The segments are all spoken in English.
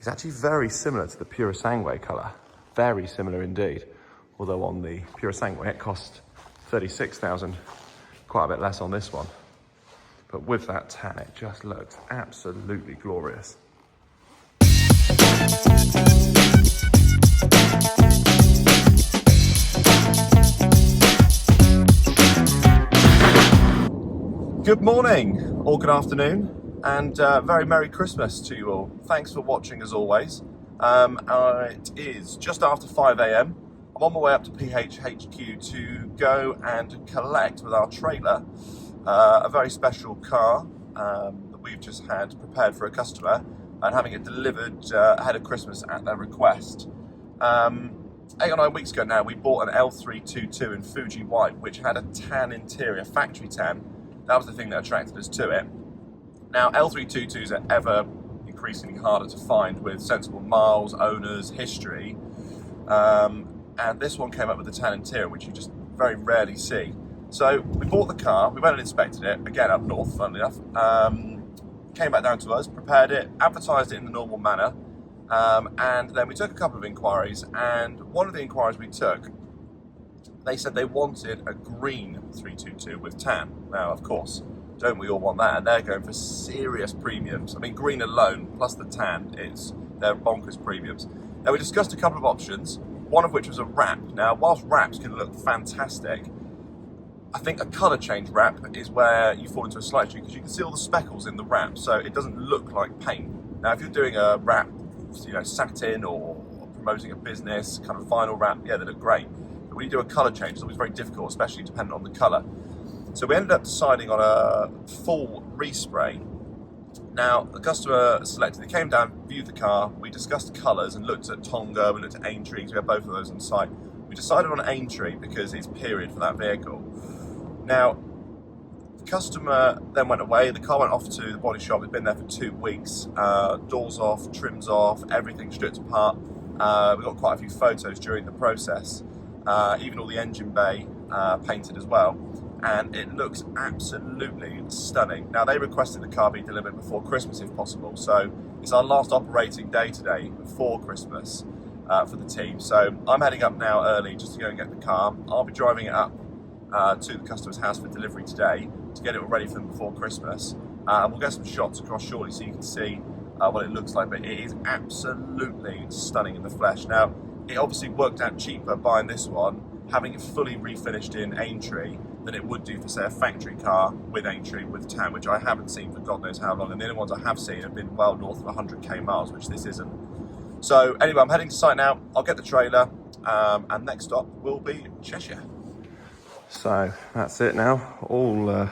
It's actually very similar to the Pura Sangue colour. Very similar indeed. Although on the Pura Sangue it cost 36,000, quite a bit less on this one. But with that tan, it just looks absolutely glorious. Good morning, or good afternoon, and very Merry Christmas to you all. Thanks for watching as always. It is just after 5 AM. I'm on my way up to PH-HQ to go and collect with our trailer a very special car that we've just had prepared for a customer and having it delivered ahead of Christmas at their request. 8 or 9 weeks ago now, we bought an L322 in Fuji white, which had a tan interior, factory tan. That was the thing that attracted us to it. Now, L322s are ever increasingly harder to find with sensible miles, owners, history. And this one came up with a tan interior, which you just very rarely see. So we bought the car, we went and inspected it, again up north, funnily enough. Came back down to us, prepared it, advertised it in the normal manner. And then we took a couple of inquiries, and one of the inquiries we took, they said they wanted a green 322 with tan. Now, of course, don't we all want that? And they're going for serious premiums. I mean, green alone, plus the tan, they're bonkers premiums. Now, we discussed a couple of options, one of which was a wrap. Now, whilst wraps can look fantastic, I think a colour change wrap is where you fall into a slight issue because you can see all the speckles in the wrap, so it doesn't look like paint. Now, if you're doing a wrap, satin or promoting a business, kind of vinyl wrap, yeah, they look great. But when you do a colour change, it's always very difficult, especially dependent on the colour. So we ended up deciding on a full respray. Now, the customer selected, they came down, viewed the car, we discussed colours and looked at Tonga, we looked at Aintree, because we had both of those on site. We decided on Aintree because it's period for that vehicle. Now, the customer then went away, the car went off to the body shop, it's been there for 2 weeks, doors off, trims off, everything stripped apart. We got quite a few photos during the process, even all the engine bay painted as well. And it looks absolutely stunning. Now, they requested the car be delivered before Christmas if possible, so it's our last operating day today before Christmas for the team. So I'm heading up now early just to go and get the car. I'll be driving it up to the customer's house for delivery today to get it all ready for them before Christmas. And we'll get some shots across shortly so you can see what it looks like, but it is absolutely stunning in the flesh. Now, it obviously worked out cheaper buying this one, having it fully refinished in Aintree, than it would do for, say, a factory car with Aintree with tan, which I haven't seen for God knows how long, and the only ones I have seen have been well north of 100k miles, which this isn't. So anyway, I'm heading to site now, I'll get the trailer, and next stop will be Cheshire. So that's it now, all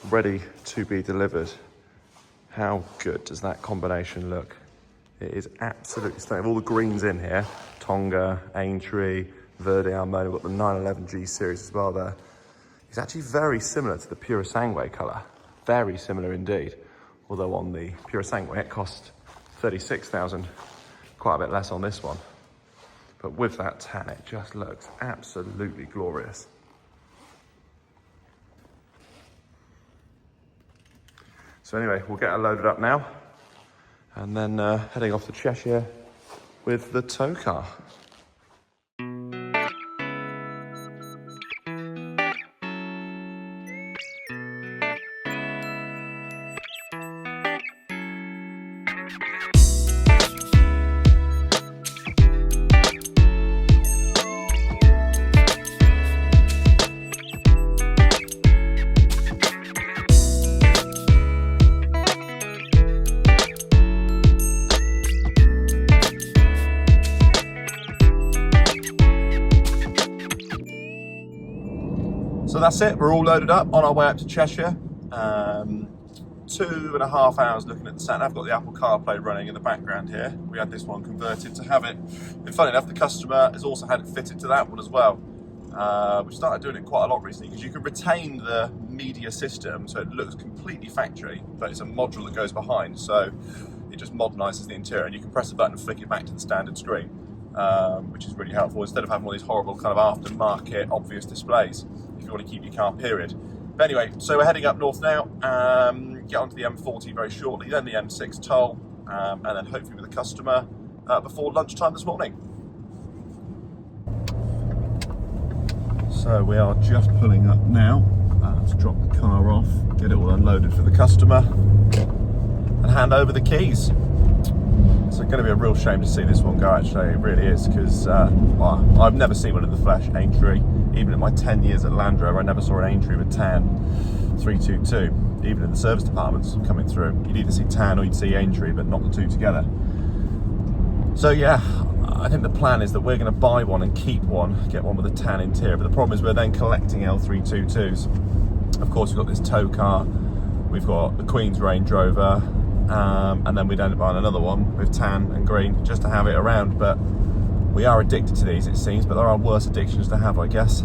ready to be delivered. How good does that combination look? It is absolutely stunning. All the greens in here, Tonga, Aintree, Verde Armona, we've got the 911G series as well there. It's actually very similar to the Pura Sangue colour. Very similar indeed. Although on the Pura Sangue it cost 36,000, quite a bit less on this one. But with that tan, it just looks absolutely glorious. So anyway, we'll get it loaded up now and then heading off to Cheshire with the tow car. So that's it, we're all loaded up, on our way up to Cheshire. 2.5 hours looking at the sat nav. I've got the Apple CarPlay running in the background here. We had this one converted to have it. And funny enough, the customer has also had it fitted to that one as well. We started doing it quite a lot recently because you can retain the media system so it looks completely factory, but it's a module that goes behind, so it just modernises the interior, and you can press a button and flick it back to the standard screen, which is really helpful instead of having all these horrible kind of aftermarket obvious displays if you want to keep your car period. But anyway, so we're heading up north now, get onto the M40 very shortly, then the M6 toll, and then hopefully with the customer before lunchtime this morning. So we are just pulling up now to drop the car off, get it all unloaded for the customer, and hand over the keys. It's going to be a real shame to see this one go, actually. It really is, because I've never seen one in the flesh, Aintree. Even in my 10 years at Land Rover, I never saw an Aintree with tan 322. Even in the service departments coming through, you'd either see tan or you'd see Aintree, but not the two together. So yeah, I think the plan is that we're going to buy one and keep one, get one with a tan interior. But the problem is we're then collecting L322s. Of course, we've got this tow car, we've got the Queen's Range Rover, and then we'd end up buying another one with tan and green just to have it around. But we are addicted to these, it seems, but there are worse addictions to have, I guess.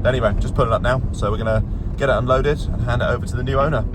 Anyway, just putting it up now, so we're going to get it unloaded and hand it over to the new owner.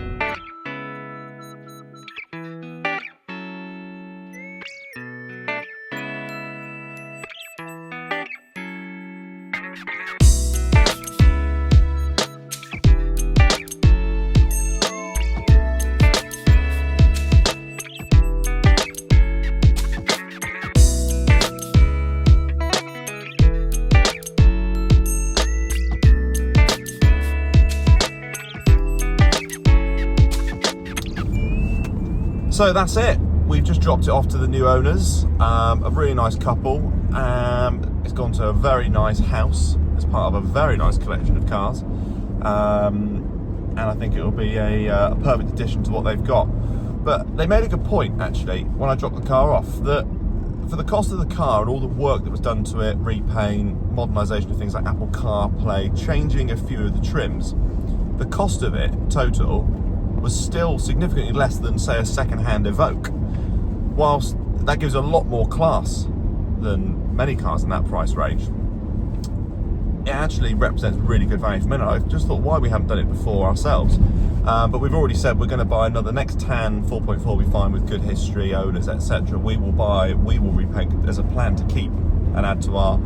So that's it. We've just dropped it off to the new owners, a really nice couple. It's gone to a very nice house as part of a very nice collection of cars. And I think it'll be a perfect addition to what they've got. But they made a good point, actually, when I dropped the car off, that for the cost of the car and all the work that was done to it, repaint, modernisation of things like Apple CarPlay, changing a few of the trims, the cost of it total was still significantly less than, say, a second-hand Evoque. Whilst that gives a lot more class than many cars in that price range, it actually represents really good value for money. I just thought why we haven't done it before ourselves. But we've already said we're going to buy another. Next tan 4.4 we find with good history, owners, etc. We will repaint. There's a plan to keep and add to our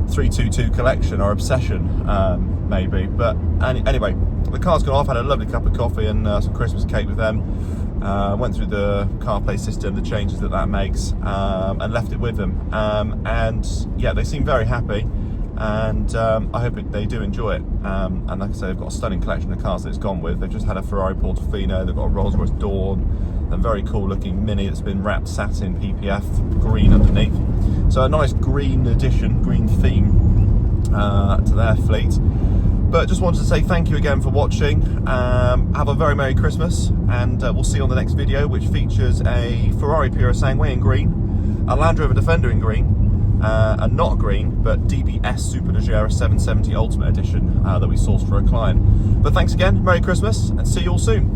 322 collection, our obsession, maybe. But anyway, the car's gone off. Had a lovely cup of coffee and some Christmas cake with them. Went through the CarPlay system, the changes that makes, and left it with them. And yeah, they seem very happy, and I hope they do enjoy it. And like I say, they've got a stunning collection of cars that it's gone with. They've just had a Ferrari Portofino, they've got a Rolls Royce Dawn, a very cool looking Mini that's been wrapped satin PPF green underneath. So a nice green addition, green theme to their fleet. But just wanted to say thank you again for watching. Have a very Merry Christmas, and we'll see you on the next video, which features a Ferrari Purosangue in green, a Land Rover Defender in green, and not green, but DBS Superleggera 770 Ultimate Edition that we sourced for a client. But thanks again, Merry Christmas, and see you all soon.